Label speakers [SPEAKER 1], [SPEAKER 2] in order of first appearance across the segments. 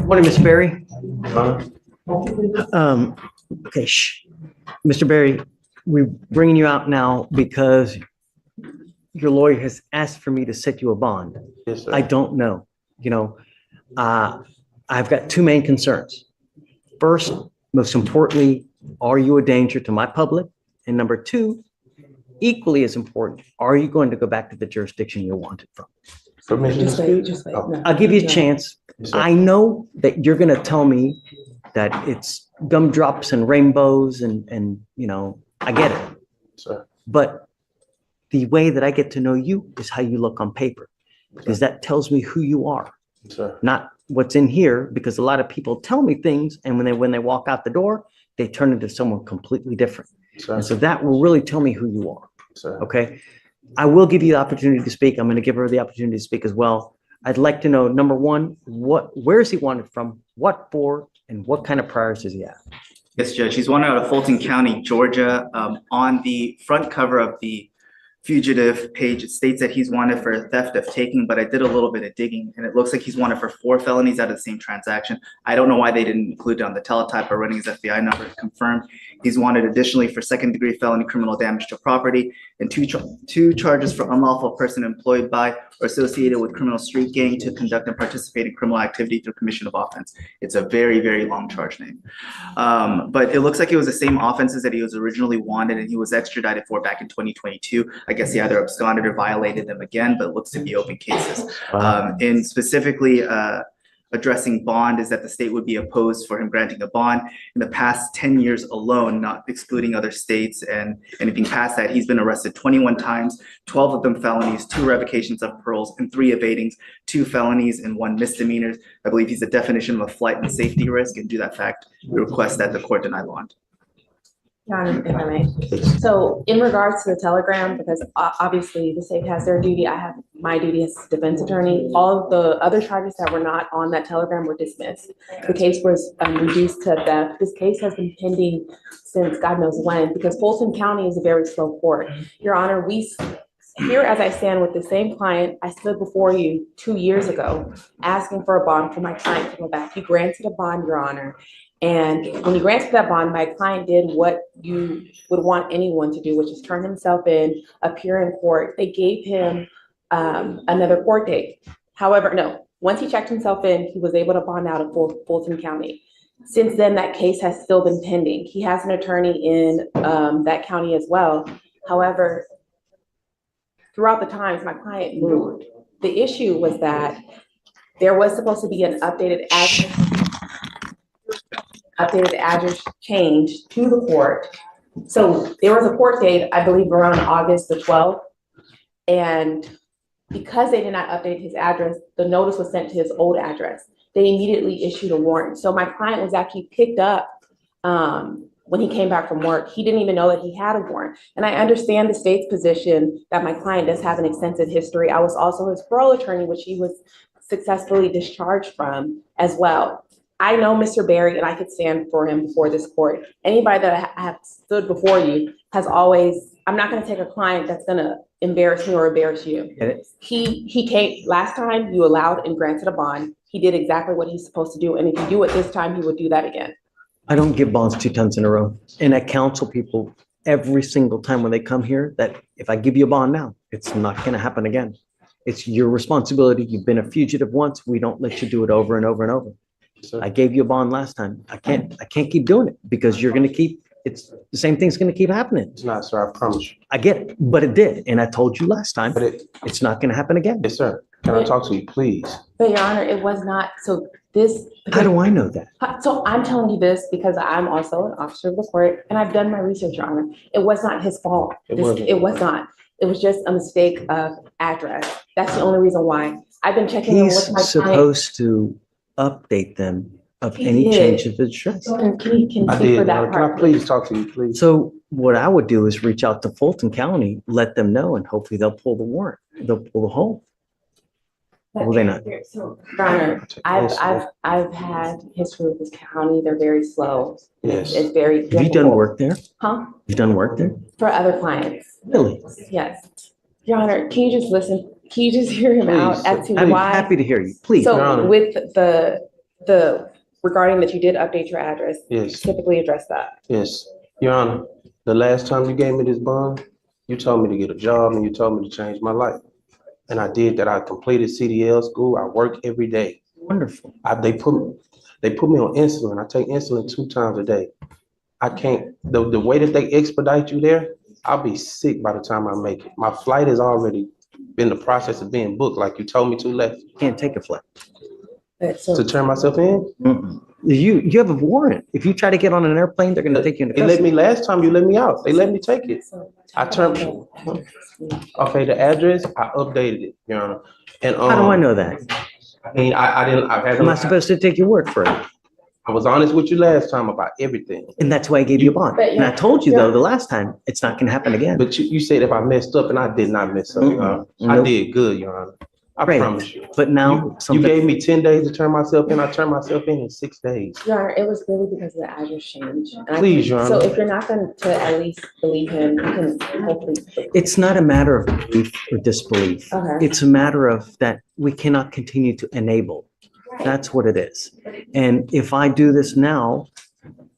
[SPEAKER 1] Morning, Ms. Berry. Okay, Mr. Berry, we're bringing you out now because your lawyer has asked for me to set you a bond.
[SPEAKER 2] Yes, sir.
[SPEAKER 1] I don't know, I've got two main concerns. First, most importantly, are you a danger to my public? And number two, equally as important, are you going to go back to the jurisdiction you're wanted from?
[SPEAKER 2] Permission to speak?
[SPEAKER 3] No.
[SPEAKER 1] I'll give you a chance.
[SPEAKER 2] Yes, sir.
[SPEAKER 1] I know that you're gonna tell me that it's gumdrops and rainbows and I get it.
[SPEAKER 2] Sir.
[SPEAKER 1] But the way that I get to know you is how you look on paper, because that tells me who you are,
[SPEAKER 2] Sir.
[SPEAKER 1] not what's in here, because a lot of people tell me things and when they walk out the door, they turn into someone completely different.
[SPEAKER 2] Sir.
[SPEAKER 1] And so that will really tell me who you are.
[SPEAKER 2] Sir.
[SPEAKER 1] Okay. I will give you the opportunity to speak. I'm going to give her the opportunity to speak as well. I'd like to know, number one, where is he wanted from, what for, and what kind of priors does he have?
[SPEAKER 4] Yes, Judge. He's wanted out of Fulton County, Georgia. On the front cover of the fugitive page, it states that he's wanted for theft of taking, but I did a little bit of digging and it looks like he's wanted for 4 felonies out of the same transaction. I don't know why they didn't include it on the teletype or running his FBI number to confirm. He's wanted additionally for second-degree felony criminal damage to property and two charges for unlawful person employed by or associated with criminal street gang to conduct and participate in criminal activity through commission of offense. It's a very, very long charge name. But it looks like it was the same offenses that he was originally wanted and he was extradited for back in 2022. I guess he either absconded or violated them again, but it looks to be open cases. And specifically, addressing bond is that the state would be opposed for him granting a bond. In the past 10 years alone, not excluding other states and anything past that, he's been arrested 21 times, 12 of them felonies, 2 revocations of paroles, and 3 evadings, 2 felonies and 1 misdemeanor. I believe he's a definition of a flight and safety risk, and due to that fact, we request that the court deny bond.
[SPEAKER 3] Your Honor, if I may. So in regards to the telegram, because obviously the state has their duty, I have my duty as defense attorney. All of the other charges that were not on that telegram were dismissed. The case was reduced to theft. This case has been pending since God knows when, because Fulton County is a very slow court. Your Honor, here as I stand with the same client, I stood before you 2 years ago asking for a bond for my client to go back. He granted a bond, Your Honor. And when he granted that bond, my client did what you would want anyone to do, which is turn himself in, appear in court. They gave him another court date. However, no, once he checked himself in, he was able to bond out of Fulton County. Since then, that case has still been pending. He has an attorney in that county as well. However, throughout the times, my client moved. The issue was that there was supposed to be an updated address change to the court. So there was a court date, I believe around August the 12th. And because they did not update his address, the notice was sent to his old address. They immediately issued a warrant. So my client was actually picked up when he came back from work. He didn't even know that he had a warrant. And I understand the state's position that my client does have an extensive history. I was also his parole attorney, which he was successfully discharged from as well. I know Mr. Berry and I could stand for him before this court. Anybody that I have stood before you has always, I'm not gonna take a client that's gonna embarrass me or embarrass you. He came, last time you allowed and granted a bond, he did exactly what he's supposed to do. And if you do it this time, he would do that again.
[SPEAKER 1] I don't give bonds 2 times in a row. And I counsel people every single time when they come here that if I give you a bond now, it's not gonna happen again. It's your responsibility. You've been a fugitive once. We don't let you do it over and over and over. I gave you a bond last time. I can't keep doing it because you're going to keep, it's the same thing's going to keep happening.
[SPEAKER 2] It's not, sir. I promise you.
[SPEAKER 1] I get it, but it did. And I told you last time,
[SPEAKER 2] But
[SPEAKER 1] it's not going to happen again.
[SPEAKER 2] yes, sir. Can I talk to you, please?
[SPEAKER 3] But Your Honor, it was not, so this.
[SPEAKER 1] How do I know that?
[SPEAKER 3] So I'm telling you this because I'm also an officer of the court and I've done my research, Your Honor. It was not his fault.
[SPEAKER 2] It wasn't.
[SPEAKER 3] It was not. It was just a mistake of address. That's the only reason why. I've been checking in with my
[SPEAKER 1] He's
[SPEAKER 3] client.
[SPEAKER 1] supposed to update them of
[SPEAKER 3] He
[SPEAKER 1] any
[SPEAKER 3] did.
[SPEAKER 1] change of address.
[SPEAKER 3] Can you
[SPEAKER 2] I
[SPEAKER 3] speak for
[SPEAKER 2] did.
[SPEAKER 3] that
[SPEAKER 2] Can I
[SPEAKER 3] part?
[SPEAKER 2] please talk to you, please?
[SPEAKER 1] So what I would do is reach out to Fulton County, let them know, and hopefully they'll pull the warrant. They'll pull the hole. Will they not?
[SPEAKER 3] So, Your Honor, I've had history with this county. They're very slow.
[SPEAKER 2] Yes.
[SPEAKER 3] It's very
[SPEAKER 1] Have you done
[SPEAKER 3] difficult.
[SPEAKER 1] work there?
[SPEAKER 3] Huh?
[SPEAKER 1] You've done work there?
[SPEAKER 3] For other clients.
[SPEAKER 1] Really?
[SPEAKER 3] Yes. Your Honor, can you just listen? Can you just hear him out
[SPEAKER 2] Please,
[SPEAKER 3] as to
[SPEAKER 1] I'm
[SPEAKER 3] why?
[SPEAKER 1] happy to hear you. Please.
[SPEAKER 2] Your
[SPEAKER 3] So
[SPEAKER 2] Honor.
[SPEAKER 3] with the regarding that you did update your address,
[SPEAKER 2] Yes,
[SPEAKER 3] typically address that.
[SPEAKER 2] yes. Your Honor, the last time you gave me this bond, you told me to get a job and you told me to change my life. And I did that. I completed CDL school. I work every day.
[SPEAKER 1] Wonderful.
[SPEAKER 2] They put me on insulin. I take insulin 2 times a day. I can't, the way that they expedite you there, I'll be sick by the time I make it. My flight has already been in the process of being booked, like you told me to left.
[SPEAKER 1] Can't take a flight.
[SPEAKER 3] So
[SPEAKER 2] To turn myself in?
[SPEAKER 1] Mm-mm. You have a warrant. If you try to get on an airplane, they're gonna take you into
[SPEAKER 2] They let me,
[SPEAKER 1] custody.
[SPEAKER 2] last time you let me out. They let me take it. I turned, okay, the address, I updated it, Your Honor. And,
[SPEAKER 1] How do I know that?
[SPEAKER 2] I mean, I didn't,
[SPEAKER 1] Am I supposed to take your word for it?
[SPEAKER 2] I was honest with you last time about everything.
[SPEAKER 1] And that's why I gave you a bond.
[SPEAKER 3] But
[SPEAKER 1] And I
[SPEAKER 3] yeah,
[SPEAKER 1] told you
[SPEAKER 3] yeah.
[SPEAKER 1] though, the last time, it's not gonna happen again.
[SPEAKER 2] But you said if I messed up, and I did not mess up, Your Honor. I
[SPEAKER 1] Nope.
[SPEAKER 2] did good, Your Honor. I
[SPEAKER 1] Great.
[SPEAKER 2] promise you.
[SPEAKER 1] But now
[SPEAKER 2] You
[SPEAKER 1] something,
[SPEAKER 2] gave me 10 days to turn myself in. I turned myself in 6 days.
[SPEAKER 3] Your Honor, it was really because of the address change. And I
[SPEAKER 2] Please,
[SPEAKER 3] think-
[SPEAKER 2] Your
[SPEAKER 3] So
[SPEAKER 2] Honor.
[SPEAKER 3] if you're not going to at least believe him, you can hopefully.
[SPEAKER 1] it's not a matter of belief or disbelief.
[SPEAKER 3] Okay.
[SPEAKER 1] It's a matter of that we cannot continue to enable. That's what it is. And if I do this now,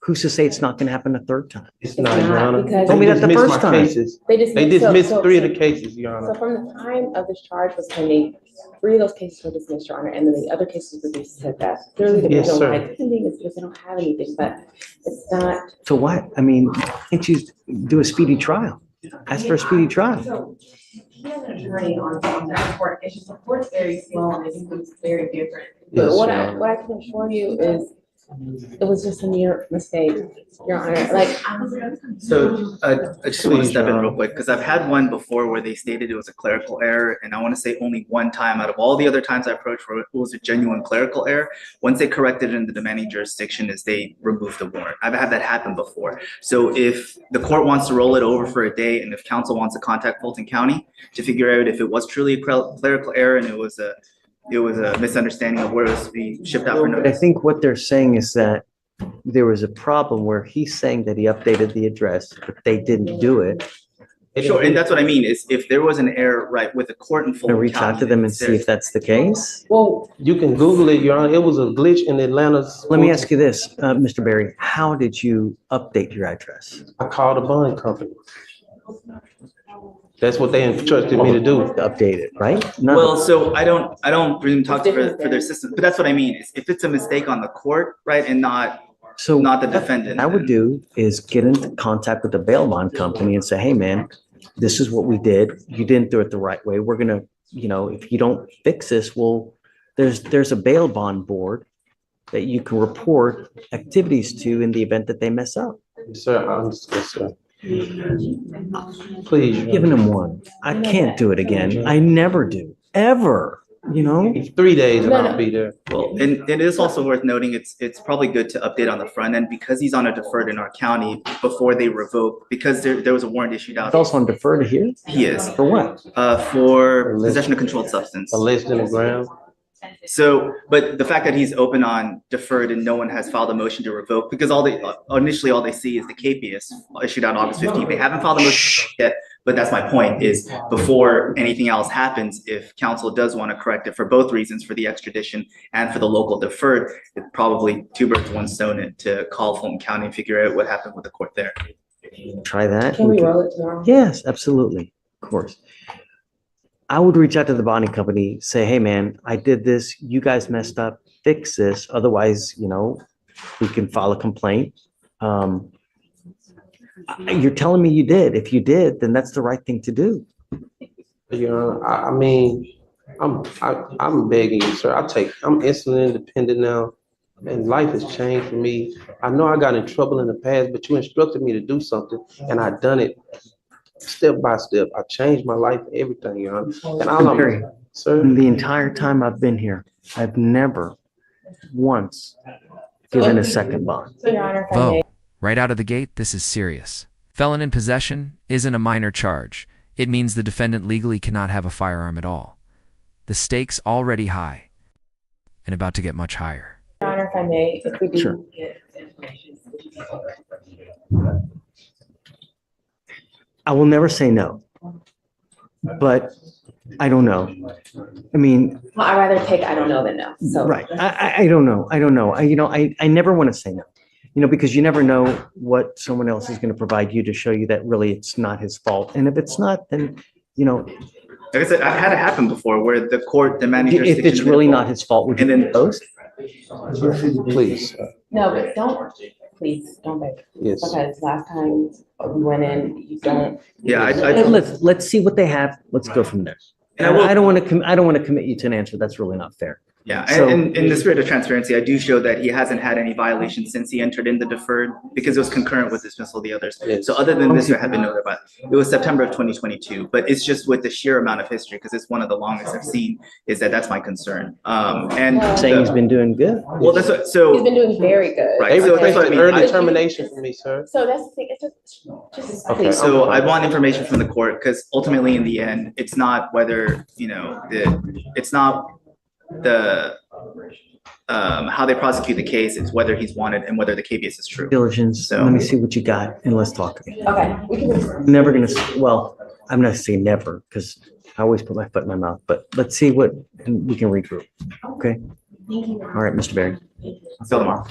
[SPEAKER 1] who's to say it's not gonna happen a third time?
[SPEAKER 2] It's not, Your Honor.
[SPEAKER 3] because-
[SPEAKER 1] Told me
[SPEAKER 2] They
[SPEAKER 1] that the
[SPEAKER 2] dismissed
[SPEAKER 1] first
[SPEAKER 2] my
[SPEAKER 1] time.
[SPEAKER 2] cases.
[SPEAKER 3] They
[SPEAKER 2] They dismissed 3 of the cases, Your
[SPEAKER 3] So
[SPEAKER 2] Honor.
[SPEAKER 3] from the time of this charge was pending, 3 of those cases were dismissed, Your Honor, and then the other cases were dismissed. That clearly the
[SPEAKER 2] Yes,
[SPEAKER 3] reason
[SPEAKER 2] sir.
[SPEAKER 3] why it's pending is because they don't have anything, but it's not.
[SPEAKER 1] So what? I mean, can't you do a speedy trial? Ask for a speedy trial.
[SPEAKER 5] So he has an attorney on that court. It's just the court's very small and it's very different.
[SPEAKER 3] But
[SPEAKER 2] Yes,
[SPEAKER 3] what
[SPEAKER 2] Your
[SPEAKER 3] I,
[SPEAKER 2] Honor.
[SPEAKER 3] what I can assure you is, it was just a mere mistake, Your Honor, like,
[SPEAKER 4] So I just want to
[SPEAKER 2] Please,
[SPEAKER 4] step in
[SPEAKER 2] Your
[SPEAKER 4] real
[SPEAKER 2] Honor.
[SPEAKER 4] quick, because I've had one before where they stated it was a clerical error, and I want to say only one time out of all the other times I approached where it was a genuine clerical error, once they corrected it in the demanding jurisdiction is they removed the warrant. I've had that happen before. So if the court wants to roll it over for a day, and if counsel wants to contact Fulton County to figure out if it was truly a clerical error and it was a misunderstanding of where it was to be shipped out for
[SPEAKER 1] But I
[SPEAKER 4] notice.
[SPEAKER 1] think what they're saying is that there was a problem where he's saying that he updated the address, but they didn't do it.
[SPEAKER 4] Sure, and that's what I mean, is if there was an error, right, with the court in
[SPEAKER 1] Gonna
[SPEAKER 4] Fulton
[SPEAKER 1] reach out
[SPEAKER 4] County.
[SPEAKER 1] to them and see if that's the case.
[SPEAKER 3] well,
[SPEAKER 2] You can Google it, Your Honor. It was a glitch in Atlanta's.
[SPEAKER 1] Let me ask you this, Mr. Berry, how did you update your address?
[SPEAKER 2] I called a bond company. That's what they entrusted me to do.
[SPEAKER 1] Update it, right? None.
[SPEAKER 4] Well, so I don't really talk for their system, but that's what I mean, is if it's a mistake on the court, right, and not
[SPEAKER 1] So
[SPEAKER 4] not the defendant.
[SPEAKER 1] what I would do is get into contact with the bail bond company and say, hey, man, this is what we did. You didn't do it the right way. We're gonna, if you don't fix this, there's a bail bond board that you can report activities to in the event that they mess up.
[SPEAKER 2] Sir, I understand, sir. Please, Your
[SPEAKER 1] Giving them one. I can't do it again. I never do, ever,
[SPEAKER 2] Honor. 3 days and
[SPEAKER 3] No,
[SPEAKER 2] I'll
[SPEAKER 3] no.
[SPEAKER 2] be there.
[SPEAKER 4] Well, and it is also worth noting, it's probably good to update on the front end because he's on a deferred in our county before they revoke, because there was a warrant issued out.
[SPEAKER 1] It's also on deferred here.
[SPEAKER 4] He is,
[SPEAKER 1] For what?
[SPEAKER 4] for possession of controlled substance.
[SPEAKER 2] A list in the ground.
[SPEAKER 4] So, but the fact that he's open on deferred and no one has filed a motion to revoke, because initially all they see is the capias issued on August 15th. They haven't filed a motion yet, but that's my point, is before anything else happens, if council does want to correct it for both reasons, for the extradition and for the local deferred, it's probably 2 birds, 1 stone to call Fulton County and figure out what happened with the court there.
[SPEAKER 1] Try that.
[SPEAKER 3] can we roll it tomorrow?
[SPEAKER 1] Yes, absolutely. Of course. I would reach out to the bonding company, say, hey, man, I did this. You guys messed up. Fix this. Otherwise, we can file a complaint. You're telling me you did. If you did, then that's the right thing to do.
[SPEAKER 2] Your Honor, I mean, I'm begging you, sir. I'm insulin independent now, and life has changed for me. I know I got in trouble in the past, but you instructed me to do something, and I done it step by step. I changed my life, everything, Your Honor. And all
[SPEAKER 1] Barry,
[SPEAKER 2] I'm, sir,
[SPEAKER 1] the entire time I've been here, I've never once given a second bond.
[SPEAKER 3] So, Your Honor, if I may,
[SPEAKER 6] Vote. Right out of the gate, this is serious. Felon in possession isn't a minor charge. It means the defendant legally cannot have a firearm at all. The stakes already high and about to get much higher.
[SPEAKER 3] Your Honor, if I may, if we do
[SPEAKER 1] Sure.
[SPEAKER 3] get information, would you be open?
[SPEAKER 1] I will never say no. But I don't know. I mean,
[SPEAKER 3] Well, I'd rather take I don't know than no, so.
[SPEAKER 1] right. I don't know. I don't know. I never want to say no, because you never know what someone else is going to provide you to show you that really it's not his fault. And if it's not, then,
[SPEAKER 4] Like I said, I've had it happen before where the court demanding
[SPEAKER 1] if
[SPEAKER 4] jurisdiction.
[SPEAKER 1] it's really not his fault, would you
[SPEAKER 4] And then-
[SPEAKER 1] post?
[SPEAKER 2] Please,
[SPEAKER 3] No, but please, don't beg,
[SPEAKER 2] yes.
[SPEAKER 3] because last time we went in, you don't.
[SPEAKER 4] Yeah,
[SPEAKER 1] Let's see what they have. Let's go from there.
[SPEAKER 4] And I will-
[SPEAKER 1] I don't want to commit you to an answer. That's really not fair.
[SPEAKER 4] Yeah,
[SPEAKER 1] So-
[SPEAKER 4] and in the spirit of transparency, I do show that he hasn't had any violations since he entered in the deferred because it was concurrent with dismissal of the others.
[SPEAKER 2] Yes.
[SPEAKER 4] So other than this, there have been no other, but it was September of 2022. But it's just with the sheer amount of history, because it's one of the longest I've seen, that's my concern. And
[SPEAKER 1] Saying he's been doing good.
[SPEAKER 4] well, that's what,
[SPEAKER 3] He's
[SPEAKER 4] so,
[SPEAKER 3] been doing very good.
[SPEAKER 4] Right,
[SPEAKER 2] They
[SPEAKER 4] so that's what I
[SPEAKER 2] requested
[SPEAKER 4] mean.
[SPEAKER 2] early termination for me, sir.
[SPEAKER 3] So that's the thing, it's just
[SPEAKER 2] Okay.
[SPEAKER 3] please.
[SPEAKER 4] so I want information from the court, because ultimately in the end, it's not whether, it's not the how they prosecute the case, it's whether he's wanted and whether the KBS is true.
[SPEAKER 1] Diligence.
[SPEAKER 4] So-
[SPEAKER 1] Let me see what you got and let's talk.
[SPEAKER 3] Okay, we can.
[SPEAKER 1] Never gonna, well, I'm not saying never because I always put my foot in my mouth, but let's see what, and we can regroup. Okay?
[SPEAKER 5] Thank you.
[SPEAKER 1] All right, Mr. Barry.
[SPEAKER 4] Till tomorrow.